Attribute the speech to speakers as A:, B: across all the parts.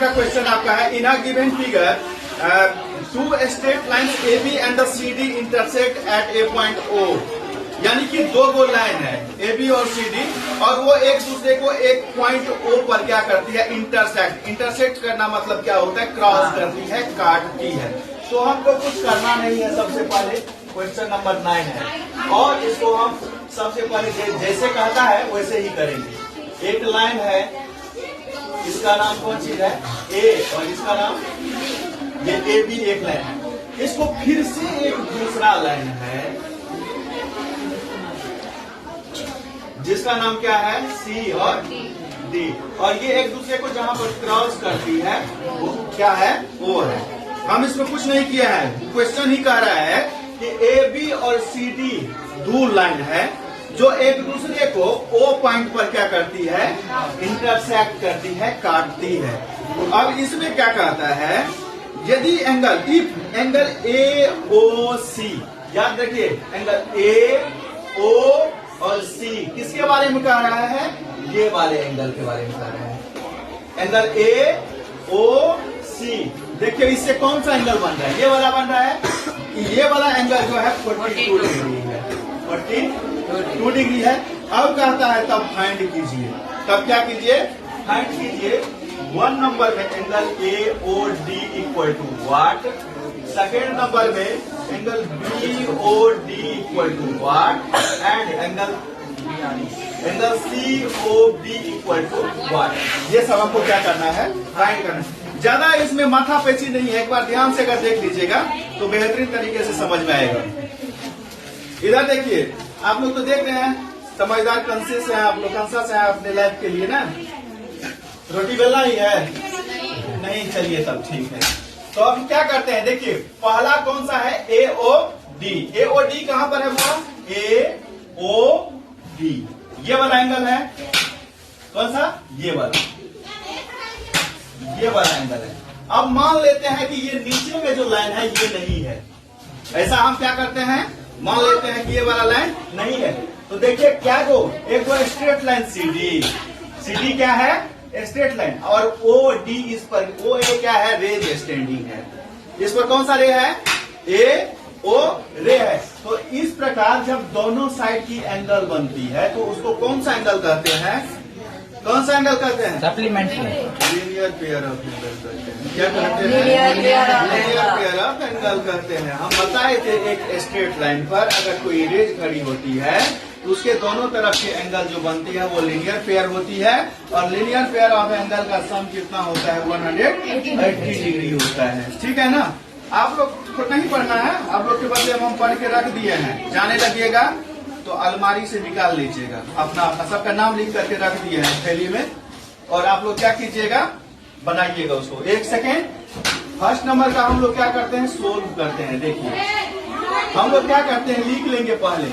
A: का क्वेश्चन आपका है, in a given figure two straight lines A B and the C D intersect at a point O. यानी कि दो line है ए बी और सी डी, और वो एक दूसरे को एक पॉइंट ओ पर क्या करती है, इंटरसेक्ट। इंटरसेक्ट करना मतलब क्या होता है, क्रॉस करती है, काटती है। तो हमको कुछ करना नहीं है। सबसे पहले क्वेश्चन नंबर 9 है, और इसको हम सबसे पहले जैसे कहता है वैसे ही करेंगे। एक लाइन है, इसका नाम कौन चीज है, ए, और इसका नाम ये ए बी एक लाइन है। इसको फिर से एक दूसरा लाइन है जिसका नाम क्या है, सी और डी, और ये एक दूसरे को जहां पर क्रॉस करती है वो क्या है, ओ है। हम इसमें कुछ नहीं किया है, क्वेश्चन ही कह रहा है कि ए बी और सी डी दो लाइन है जो एक दूसरे को ओ पॉइंट पर क्या करती है, इंटरसेक्ट करती है, काटती है। अब इसमें क्या कहता है, यदि angle, if angle A O सी, याद रखिए एंगल ए ओ और सी किसके बारे में कह रहा है, ये वाले एंगल के बारे में कह रहा है। एंगल ए ओ सी, देखिए इससे कौन सा एंगल बन रहा है, ये वाला बन रहा है। ये वाला एंगल जो है 42 डिग्री है, 42 डिग्री है। अब कहता है तब फाइंड कीजिए, तब क्या कीजिए, फाइंड कीजिए 1 नंबर में angle A O D equal to what, second number में angle B O D equal to what, and angle C O B equal to what. ये सब हमको क्या करना है, फाइंड करना है। ज्यादा इसमें माथा पेची नहीं है, एक बार ध्यान से अगर देख लीजिएगा तो बेहतरीन तरीके से समझ में आएगा। इधर देखिए, आप लोग तो देख रहे हैं, समझदार कंसियस है आप लोग, कंसियस है अपने लाइफ के लिए ना। रोटी बेलना ही है नहीं, चलिए तब ठीक है। तो अब क्या करते हैं, देखिए पहला कौन सा है, A O D. A O D कहां पर है, वो ए ओ डी, ये वाला एंगल है, कौन सा, ये वाला एंगल है। अब मान लेते हैं कि ये नीचे में जो लाइन है ये नहीं है, ऐसा हम क्या करते हैं, मान लेते हैं कि ये वाला लाइन नहीं है। तो देखिए क्या गो, एक वो स्ट्रेट लाइन सी डी क्या है, स्ट्रेट लाइन, और ओ डी इस पर, ओ ए क्या है, रेज स्टैंडिंग है। इस पर कौन सा रे है, ए ओ रे है। तो इस प्रकार जब दोनों साइड की एंगल बनती है तो उसको कौन सा एंगल कहते हैं, कौन सा एंगल कहते हैं,
B: supplementary,
A: linear pair of angle कहते हैं। क्या कहते हैं, लीनियर पेयर ऑफ एंगल कहते हैं। हम बताए थे एक स्ट्रेट लाइन पर अगर कोई रेज खड़ी होती है तो उसके दोनों तरफ की एंगल जो बनती है वो लीनियर पेयर होती है, और लीनियर पेयर ऑफ एंगल का सम कितना होता है, 180 डिग्री होता है। ठीक है ना, आप लोग को नहीं पढ़ना है, आप लोग के बदले हम पढ़ के रख दिए हैं। जाने लगिएगा तो अलमारी से निकाल लीजिएगा, अपना सबका नाम लिख करके रख दिए हैं थैली में, और आप लोग क्या कीजिएगा, बनाइएगा उसको। 1 सेकेंड, फर्स्ट नंबर का हम लोग क्या करते हैं, सोल्व करते हैं। देखिए हम लोग क्या करते हैं, लिख लेंगे पहले,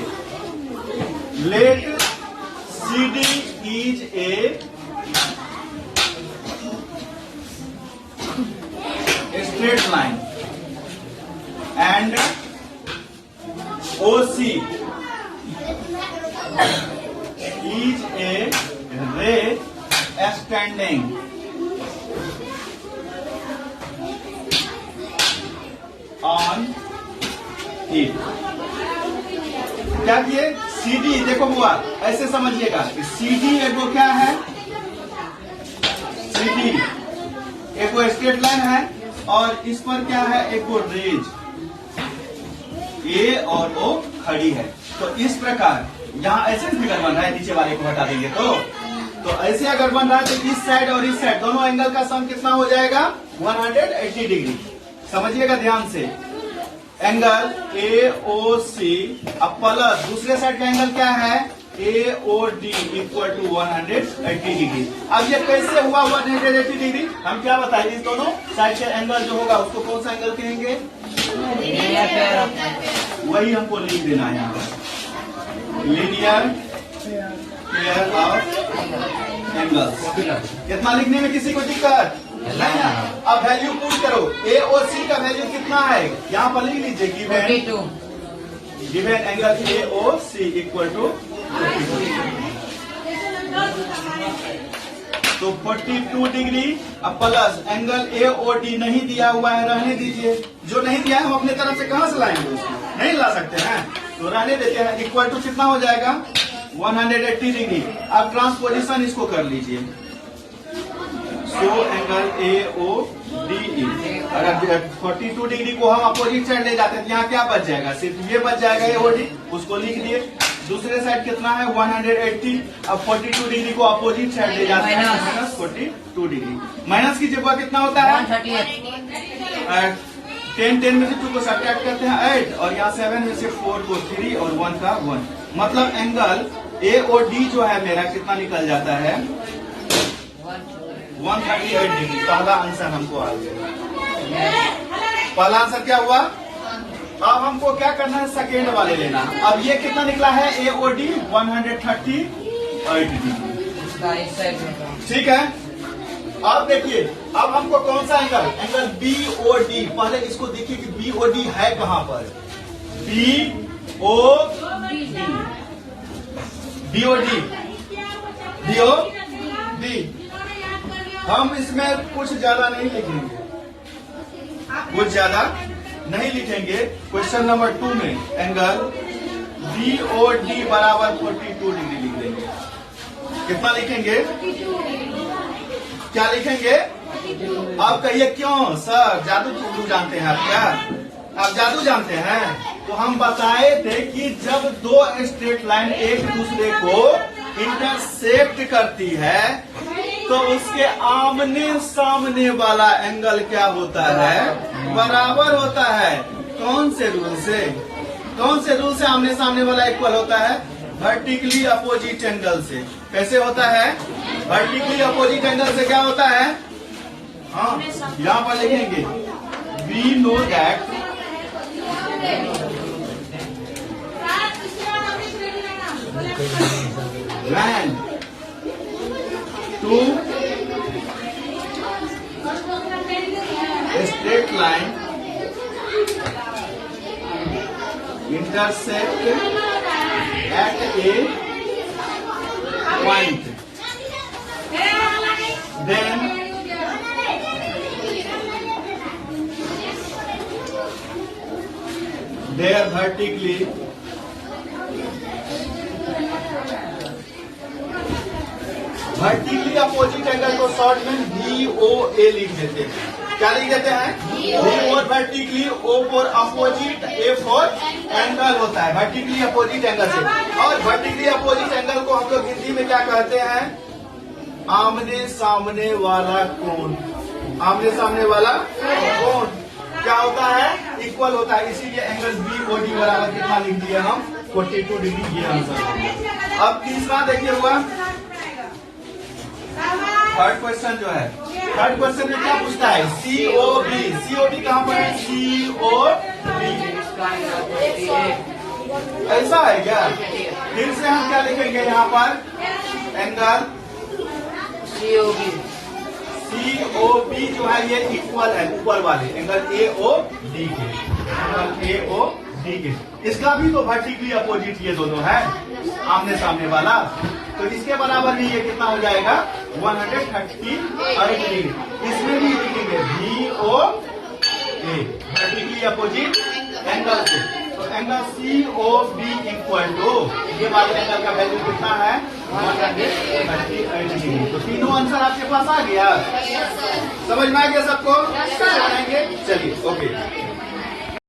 A: let C D is a straight line and O C is a ray standing on it। क्या किए, CD देखो बुआ, ऐसे समझिएगा कि CD एक वो क्या है, CD एक वो स्ट्रेट लाइन है, और इस पर क्या है, एक वो रेज ए और ओ खड़ी है। तो इस प्रकार यहाँ ऐसे फिगर बन रहा है, नीचे वाले को हटा देंगे तो ऐसे अगर बन रहा है तो इस साइड और इस साइड दोनों एंगल का सम कितना हो जाएगा, 180 डिग्री। समझिएगा ध्यान से, एंगल ए ओ सी, अब प्लस दूसरे साइड का एंगल क्या है, A O D equal to 180 degree. अब ये कैसे हुआ 180 डिग्री, हम क्या बताएं, इस दोनों साइड के एंगल जो होगा उसको कौन सा एंगल कहेंगे, वही हमको लिख देना है यहाँ पर, लीनियर पेयर ऑफ एंगल्स। कितना लिखने में किसी को दिक्कत नहीं है। अब वैल्यू पुट करो, ए और सी का वैल्यू कितना है, यहाँ पर लिख लीजिए, given angle A O C equal to तो 42 डिग्री। अब प्लस एंगल AOD नहीं दिया हुआ है, रहने दीजिए। जो नहीं दिया है हम अपने तरफ से कहां से लाएंगे उसको, नहीं ला सकते हैं, तो रहने देते हैं। इक्वल टू कितना हो जाएगा 180 डिग्री। अब ट्रांसपोजिशन इसको कर लीजिए। सो एंगल AODE, अगर 42 डिग्री को हम अपोजिट साइड ले जाते हैं तो यहाँ क्या बच जाएगा, सिर्फ ये बच जाएगा AOD, उसको लिख दिए। दूसरे साइड कितना है 180। अब 42 डिग्री को अपोजिट साइड ले जाते हैं, माइनस 42 डिग्री। माइनस की जगह कितना होता है 10 में से 2 को सब्ट्रैक्ट करते हैं 8, और यहाँ 7 में से 4 को 3 और 1 का 1। मतलब एंगल AOD जो है मेरा कितना निकल जाता है 138 डिग्री। पहला आंसर हमको आ गया। पहला आंसर क्या हुआ। अब हमको क्या करना है, सेकेंड वाले लेना। अब ये कितना निकला है AOD 138 डिग्री। ठीक है। अब देखिए, अब हमको कौन सा एंगल BOD, पहले इसको देखिए कि BOD है कहां पर। BOD हम इसमें कुछ ज्यादा नहीं लिखेंगे, कुछ ज्यादा नहीं लिखेंगे। क्वेश्चन नंबर 2 में एंगल BOD बराबर 42 डिग्री लिख देंगे। कितना लिखेंगे, क्या लिखेंगे। आप कहिए क्यों सर, जादू जानते हैं आप क्या, आप जादू जानते हैं। तो हम बताए थे कि जब दो स्ट्रेट लाइन एक दूसरे को इंटरसेक्ट करती है तो उसके आमने सामने वाला एंगल क्या होता है, बराबर होता है। कौन से रूल से, कौन से रूल से आमने सामने वाला इक्वल होता है, वर्टिकली अपोजिट एंगल से। कैसे होता है, वर्टिकली अपोजिट एंगल से क्या होता है, हाँ यहाँ पर लिखेंगे we know that when two straight line intersect at a point, then they are vertically opposite angle को शॉर्ट में VOA लिख देते हैं। क्या लिख देते हैं, V और vertically, O for opposite, A for angle होता है वर्टिकली अपोजिट एंगल से। और वर्टिकली अपोजिट एंगल को हम लोग हिंदी में क्या कहते हैं, आमने सामने वाला कोण। आमने सामने वाला कोण क्या होता है, इक्वल होता है। इसीलिए एंगल BOD बराबर कितना लिख दिया हम 42 डिग्री। ये आंसर। अब तीसरा देखिए हुआ थर्ड क्वेश्चन जो है, थर्ड क्वेश्चन में क्या पूछता है, COB। COD कहाँ पर है, COB ऐसा है क्या। फिर से हम क्या लिखेंगे यहाँ पर, एंगल COB जो है ये इक्वल है ऊपर वाले एंगल AOD के, एंगल AOD के। इसका भी तो वर्टिकली अपोजिट ये दोनों है, आमने सामने वाला, तो इसके बराबर भी ये कितना हो जाएगा 138 डिग्री। इसमें भी लिखेंगे VOA वर्टिकली अपोजिट एंगल से। तो एंगल COB इक्वल टू ये वाले एंगल का वैल्यू कितना है 138 डिग्री। तो तीनों आंसर आपके पास आ गया, समझ में आ गया सबको, बनाएंगे। चलिए ओके।